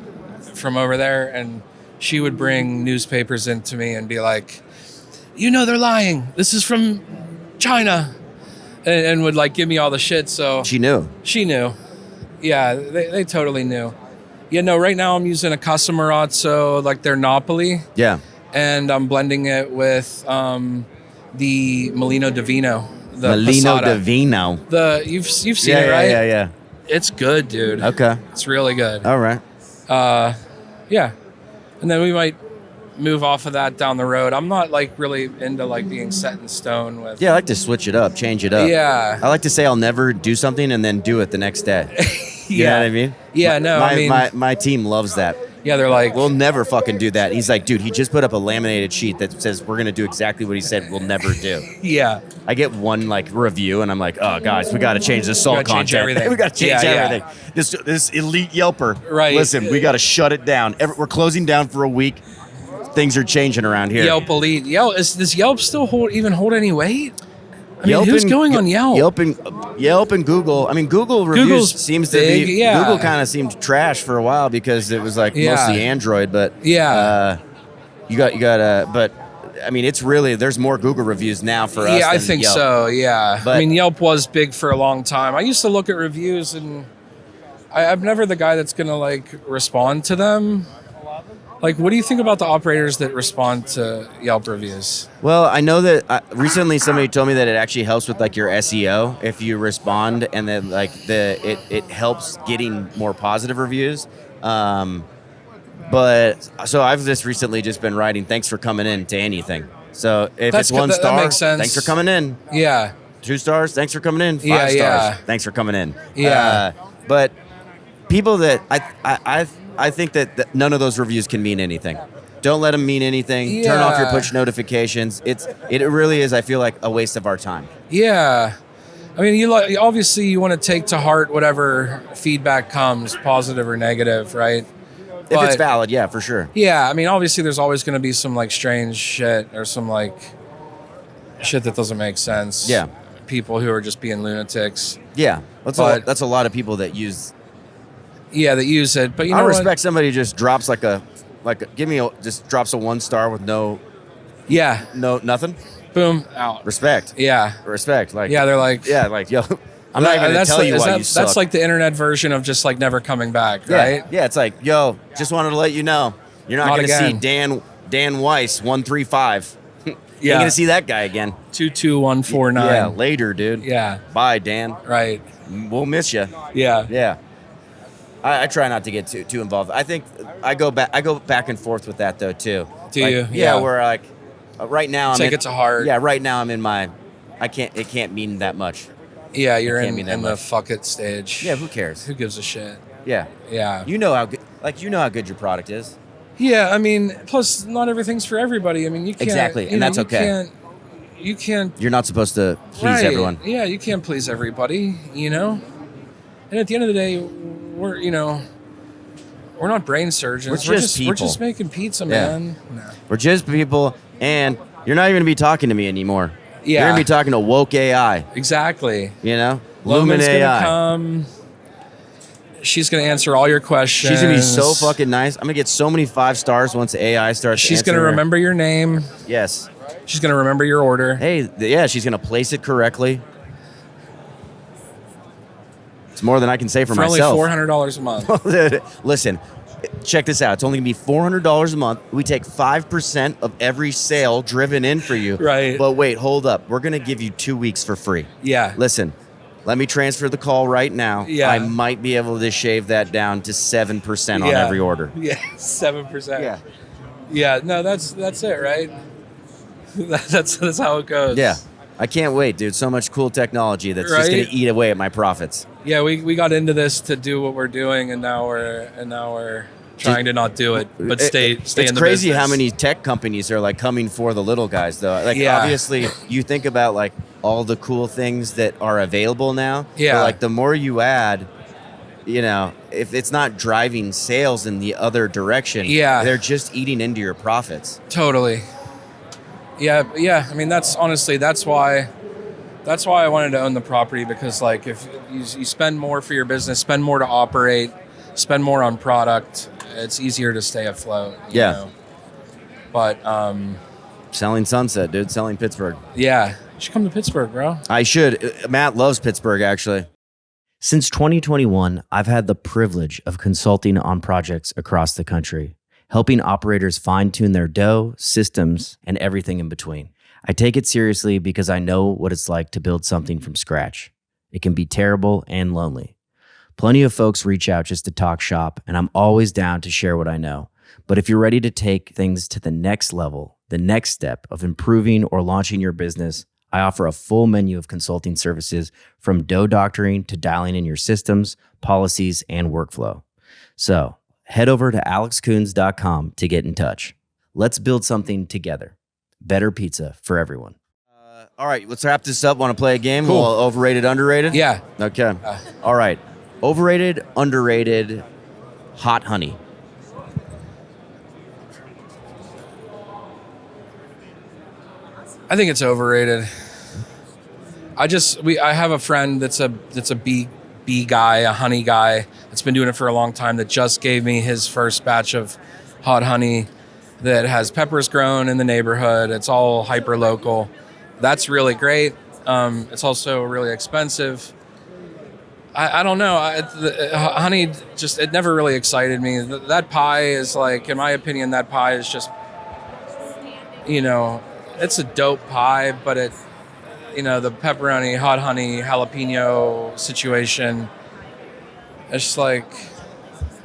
from over there, and she would bring newspapers into me and be like, they're lying. This is from China. And would like give me all the shit. So She knew. Yeah, they totally knew. Right now I'm using a Casamarazzo, like their Napoli. Yeah. And I'm blending it with the Molino di Vino. The Molino Passata. di Vino. You've seen it, right? Yeah. It's good, dude. Okay. It's really good. All right. Yeah. And then we might move off of that down the road. I'm not like really into like being set in stone with. Yeah, I like to switch it up, change it up. Yeah. I like to say I'll never do something and then do it the next day. You know what I mean? Yeah, my team loves that. Yeah, they're like, we'll never fucking do that. He's like, dude, he just put up a laminated sheet that says we're gonna do exactly what he said we'll never do. Yeah. I get one like review and I'm like, oh guys, we got to change the salt content. Change everything. We got to change everything. Yeah. This elite Yelper. Right. Listen, we got to shut it down. We're closing down for a week. Things are changing around here. Yelp Elite. Does Yelp still hold any weight? I mean, who's going on Yelp? Yelp and Google. I mean, Google reviews Google's seems big, to be. yeah. Google kind of seemed trash for a while because it was like mostly Android. But you got. But I mean, it's really there's more Google reviews now for us. Yeah, I than think Yelp. so. Yeah, But, I mean, Yelp was big for a long time. I used to look at reviews, and I'm never the guy that's gonna like respond to them. Like, what do you think about the operators that respond to Yelp reviews? Well, I know that recently somebody told me that it actually helps with like your SEO if you respond, and then like it helps getting more positive reviews. But so I've just recently just been writing thanks for coming in to anything. So if it's one star, that makes sense. Thanks for coming in. Yeah. 2 stars, thanks for coming in. 5 stars, yeah. Thanks for coming in. Yeah. But people that I think that none of those reviews can mean anything. Don't let them mean anything. Turn off your push notifications. It really is, I feel like, a waste of our time. Yeah. I mean, obviously you want to take to heart whatever feedback comes, positive or negative, right? If it's valid, yeah, for sure. Yeah, I mean, obviously there's always going to be some like strange shit or some like shit that doesn't make sense. Yeah. People who are just being lunatics. Yeah. That's a lot of people that use. Yeah, that use it. But you know I respect somebody who just drops just drops a 1 star with no nothing. Boom, out. Respect. Yeah. Respect. Like yeah, they're like yo, I'm not even gonna tell you why you suck. That's like the internet version of just like never coming back, right? Yeah, it's like, yo, just wanted to let you know, you're not gonna see Dan Weiss 135. You ain't gonna see that guy again. 22149. Yeah, later, dude. Yeah. Bye, Dan. Right. We'll miss you. Yeah. Yeah. I try not to get too involved. I think I go back and forth with that though too. Do you? Yeah, we're like right now take it to heart. Yeah, right now I'm in my it can't mean that much. Yeah, you're in the fuck it stage. Yeah, who cares? Who gives a shit? Yeah. Yeah. You know how good your product is. Yeah, I mean, plus not everything's for everybody. I mean, you can't exactly, and that's okay. You can't. You're not supposed to please everyone. Yeah, you can't please everybody. You know, and at the end of the day, we're not brain surgeons. We're just people. We're just making pizza, man. No. We're just people, and you're not even gonna be talking to me anymore. Yeah. You're gonna be talking to woke AI. Exactly. You know, Lumen's AI. gonna come. She's gonna answer all your questions. She's gonna be so fucking nice. I'm gonna get so many 5 stars once AI starts. She's gonna remember your name. Yes. She's gonna remember your order. Hey, yeah, she's gonna place it correctly. It's more than I can say for myself. Only $400 a month. Listen, check this out. It's only going to be $400 a month. We take 5% of every sale driven in for you. Right. But wait, hold up. We're going to give you 2 weeks for free. Yeah. Listen, let me transfer the call right now. Yeah. I might be able to shave that down to 7% on every order. Yeah, 7%. Yeah. Yeah, no, that's it, right? That's how it goes. Yeah. I can't wait, dude. So much cool technology that's just going to eat away at my profits. Yeah, we got into this to do what we're doing, and now we're trying to not do it, but stay in the business. It's crazy how many tech companies are like coming for the little guys, though. Like, obviously, you think about like all the cool things that are available now. Yeah. But, like, the more you add, you know, if it's not driving sales in the other direction, they're just eating into your profits. Totally. Yeah. I mean, that's why I wanted to own the property, because like if you spend more for your business, spend more to operate, spend more on product, it's easier to stay afloat. You know? But selling Sunset, dude, selling Pittsburgh. Yeah, you should come to Pittsburgh, bro. I should. Matt loves Pittsburgh, actually. Since 2021, I've had the privilege of consulting on projects across the country, helping operators fine-tune their dough, systems, and everything in between. I take it seriously because I know what it's like to build something from scratch. It can be terrible and lonely. Plenty of folks reach out just to talk shop, and I'm always down to share what I know. But if you're ready to take things to the next level, the next step of improving or launching your business, I offer a full menu of consulting services, from dough doctoring to dialing in your systems, policies, and workflow. So head over to alexkoons.com to get in touch. Let's build something together. Better pizza for everyone. All right, let's wrap this up. Want to play a game? Cool. Overrated, underrated? Yeah. Okay. All right. Overrated, underrated, hot honey. I think it's overrated. I have a friend that's a bee guy, a honey guy that's been doing it for a long time, that just gave me his first batch of hot honey that has peppers grown in the neighborhood. It's all hyper local. That's really great. It's also really expensive. I don't know. Honey it never really excited me. That pie is like, in my opinion, that pie is just, it's a dope pie, but the pepperoni, hot honey, jalapeno situation, it's just like,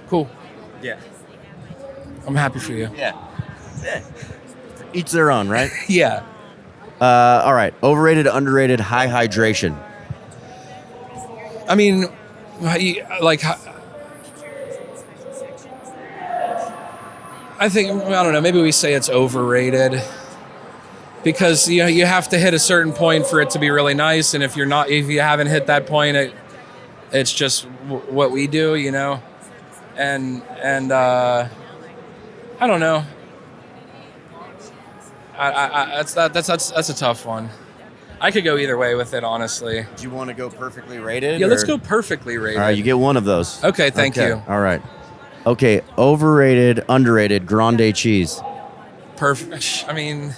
cool. Yeah. I'm happy for you. Yeah. Each their own, right? Yeah. All right. Overrated, underrated, high hydration. I mean, like, I don't know, maybe we say it's overrated, because you have to hit a certain point for it to be really nice, and if you haven't hit that point, it's just what we do, and I don't know. That's a tough one. I could go either way with it, honestly. Do you want to go perfectly rated? Yeah, let's go perfectly rated. All right, you get one of those. Okay, thank you. All right. Okay, overrated, underrated, grande cheese. Perfect. I mean,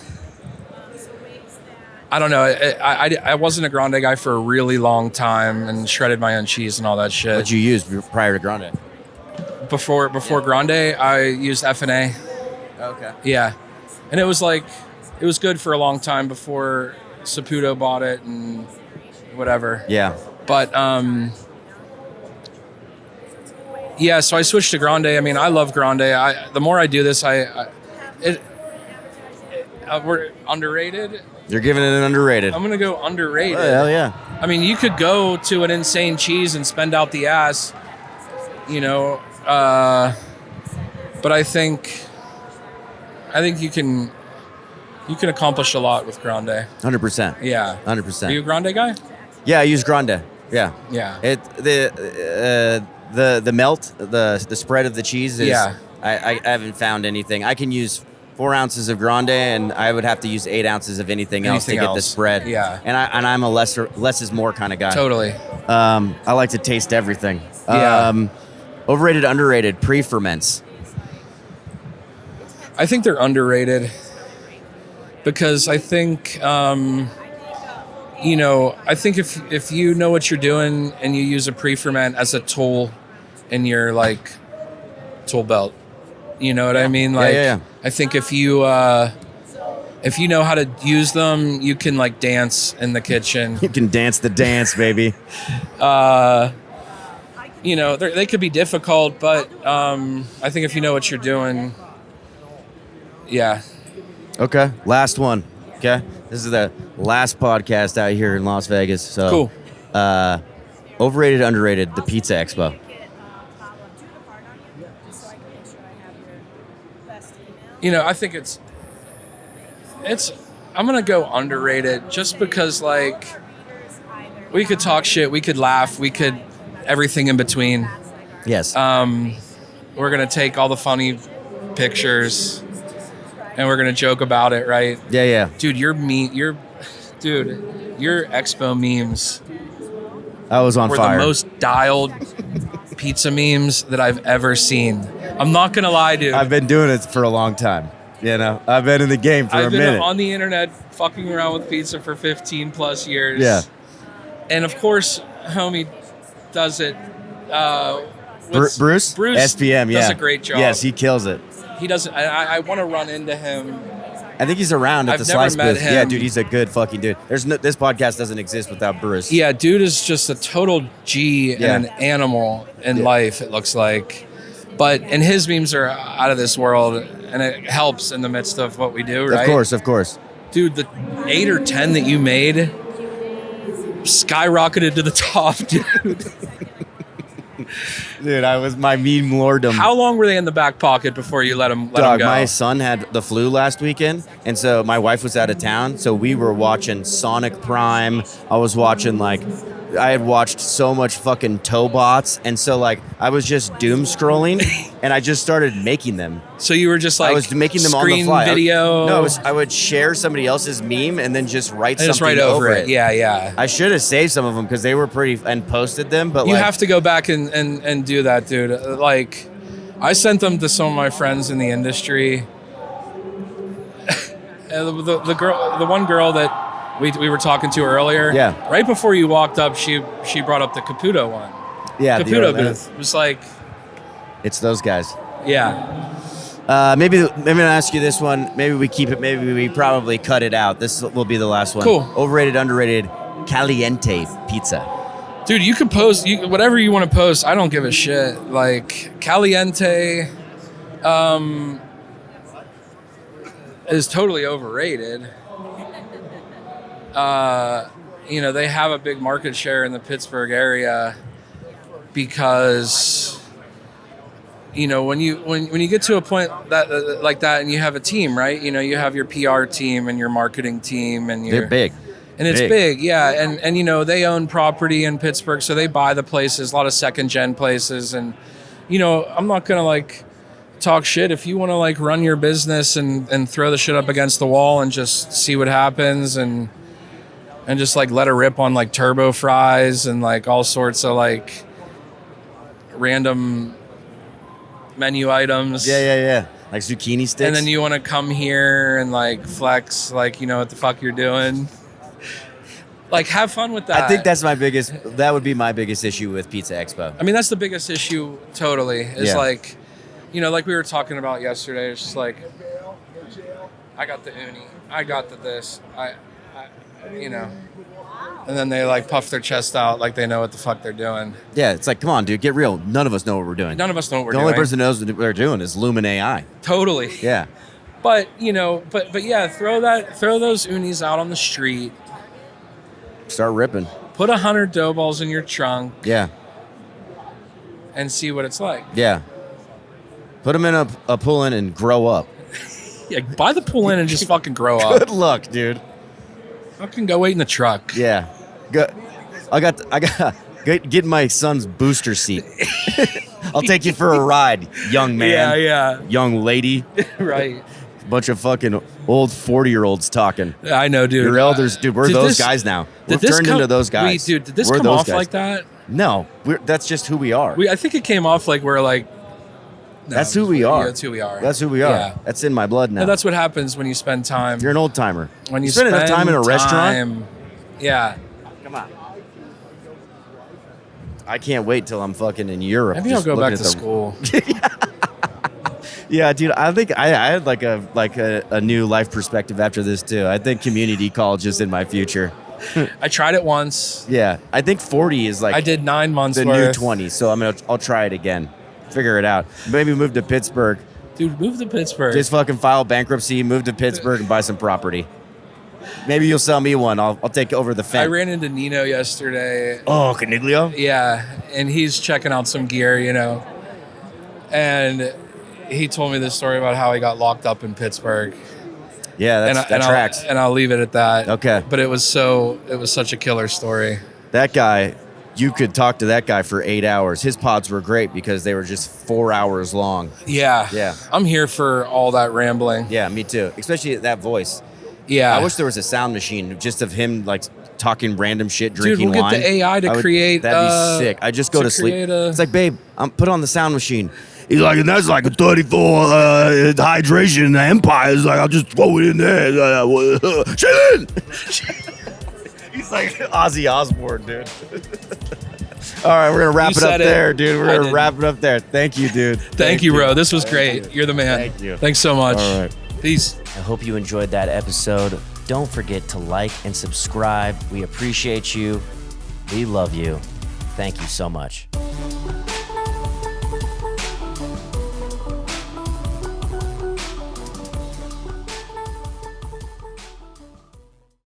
I don't know. I wasn't a grande guy for a really long time, and shredded my own cheese and all that shit. What'd you use prior to grande? Before grande, I used F&A. Okay. Yeah, and it was good for a long time before Saputo bought it and whatever. Yeah. But yeah, so I switched to grande. I mean, I love grande. The more I do this, we're underrated. You're giving it an underrated. I'm gonna go underrated. Oh, hell yeah. I mean, you could go to an insane cheese and spend out the ass, but I think you can accomplish a lot with grande. 100%. Yeah. 100%. Are you a grande guy? Yeah, I use grande. Yeah. Yeah. The melt, the spread of the cheese is. Yeah. I haven't found anything. I can use 4 ounces of grande, and I would have to use 8 ounces of anything else to get the spread. Yeah. And I'm a less is more kind of guy. Totally. I like to taste everything. Yeah. Overrated, underrated, pre-ferments. I think they're underrated, because I think, I think if you know what you're doing and you use a pre-ferment as a tool in your tool belt. You know what I mean? Like, I think if you know how to use them, you can like dance in the kitchen. You can dance the dance, baby. You know, they could be difficult, but I think if you know what you're doing, yeah. Okay, last one. Okay, this is the last podcast out here in Las Vegas. So cool. Overrated, underrated, the Pizza Expo. You know, I think it's I'm gonna go underrated just because like we could talk shit, we could laugh, we could everything in between. Yes. We're gonna take all the funny pictures and we're gonna joke about it, right? Yeah. Dude, your expo memes I was on were fire. the most dialed pizza memes that I've ever seen. I'm not gonna lie, dude. I've been doing it for a long time. You know, I've been in the game for a minute. I've been on the internet fucking around with pizza for 15 plus years. Yeah. And of course, homie does it. Bruce? SPM, does a great job. Yes, he kills it. He doesn't. I want to run into him. I think he's around at I've the never Slice met booth. him. Yeah, dude, he's a good fucking dude. This podcast doesn't exist without Bruce. Yeah, dude is just a total G and an animal in life, it looks like. And his memes are out of this world, and it helps in the midst of what we do, right? Of course. Dude, the 8 or 10 that you made skyrocketed to the top, dude. Dude, I was my meme lordom. How long were they in the back pocket before you let them go? My son had the flu last weekend, and so my wife was out of town, so we were watching Sonic Prime. I had watched so much fucking Tobots, and so like I was just doom scrolling, and I just started making them. So you were just like I was making them on the fly. Video. I would share somebody else's meme and then just write something just right over it. Yeah. I should have saved some of them because they were pretty and posted them, but you have to go back and do that, dude. Like, I sent them to some of my friends in the industry. the one girl that we were talking to earlier. Yeah. Right before you walked up, she brought up the Caputo one. Yeah. Caputo booth. It was like, it's those guys. Yeah. Maybe I'll ask you this one. Maybe we keep it. Maybe we probably cut it out. This will be the last one. Cool. Overrated, underrated, caliente pizza. Dude, you can post whatever you want to post. I don't give a shit. Like, caliente is totally overrated. You know, they have a big market share in the Pittsburgh area because, you know, when you get to a point that like that and you have a team, right? You know, you have your PR team and your marketing team and they're big. And it's big, yeah. And you know, they own property in Pittsburgh, so they buy the places, a lot of second gen places. And, you know, I'm not gonna like talk shit. If you want to like run your business and throw the shit up against the wall and just see what happens and just like let her rip on like turbo fries and like all sorts of like random menu items. Yeah. Like zucchini sticks. And then you want to come here and like flex, like, you know what the fuck you're doing. Like, have fun with that. I think that would be my biggest issue with Pizza Expo. I mean, that's the biggest issue totally is like, you know, like we were talking about yesterday, it's just like, I got the uni, I got the this, I you know, and then they like puff their chest out like they know what the fuck they're doing. Yeah, it's like, come on, dude, get real. None of us know what we're doing. None of us know what we're doing. The only person who knows what they're doing is Lumen AI. Totally. Yeah. But, you know, but yeah, throw those unis out on the street. Start ripping. Put 100 dough balls in your trunk. Yeah. And see what it's like. Yeah. Put them in a pull-in and grow up. Yeah, buy the pull-in and just fucking grow up. Good luck, dude. Fucking go wait in the truck. Yeah. I got get my son's booster seat. I'll take you for a ride, young man. Yeah. Young lady. Right. Bunch of fucking old 40-year-olds talking. I know, dude. Your elders, dude, we're those guys now. We've turned into those guys. Wait, dude, did this come off like that? No, that's just who we are. I think it came off like we're like... No, that's who we are. That's who we are. That's who we are. Yeah. That's in my blood now. No, that's what happens when you spend time. You're an old timer. When you spend enough time in a restaurant. Yeah. Come on. I can't wait till I'm fucking in Europe. Maybe I'll go back to school. Yeah, dude. I think I had like a new life perspective after this too. I think community college is in my future. I tried it once. Yeah, I think 40 is like I did 9 months the worth. new 20. So I'll try it again, figure it out. Maybe move to Pittsburgh. Dude, move to Pittsburgh. Just fucking file bankruptcy, move to Pittsburgh, and buy some property. Maybe you'll sell me one. I'll take over the fence. I ran into Nino yesterday. Oh, Caniglio? Yeah, and he's checking out some gear, you know. And he told me this story about how he got locked up in Pittsburgh. Yeah, that tracks. I'll leave it at that. Okay. But it was such a killer story. That guy, you could talk to that guy for 8 hours. His pods were great because they were just 4 hours long. Yeah. Yeah. I'm here for all that rambling. Yeah, me too. Especially that voice. Yeah. I wish there was a sound machine just of him like talking random shit, Dude, drinking we'll wine. get the AI to create. That'd be sick. I just go to sleep. It's like, babe, put on the sound machine. He's like, and that's like a 34 hydration empire. It's like, I'll just throw it in there. Chill in. He's like Ozzy Osbourne, dude. All right, we're going to wrap it up there, dude. We're going to wrap it up there. Thank you, dude. Thank you, bro. This was great. You're the man. Thank you. Thanks so much. All right. Peace. I hope you enjoyed that episode. Don't forget to like and subscribe. We appreciate you. We love you. Thank you so much.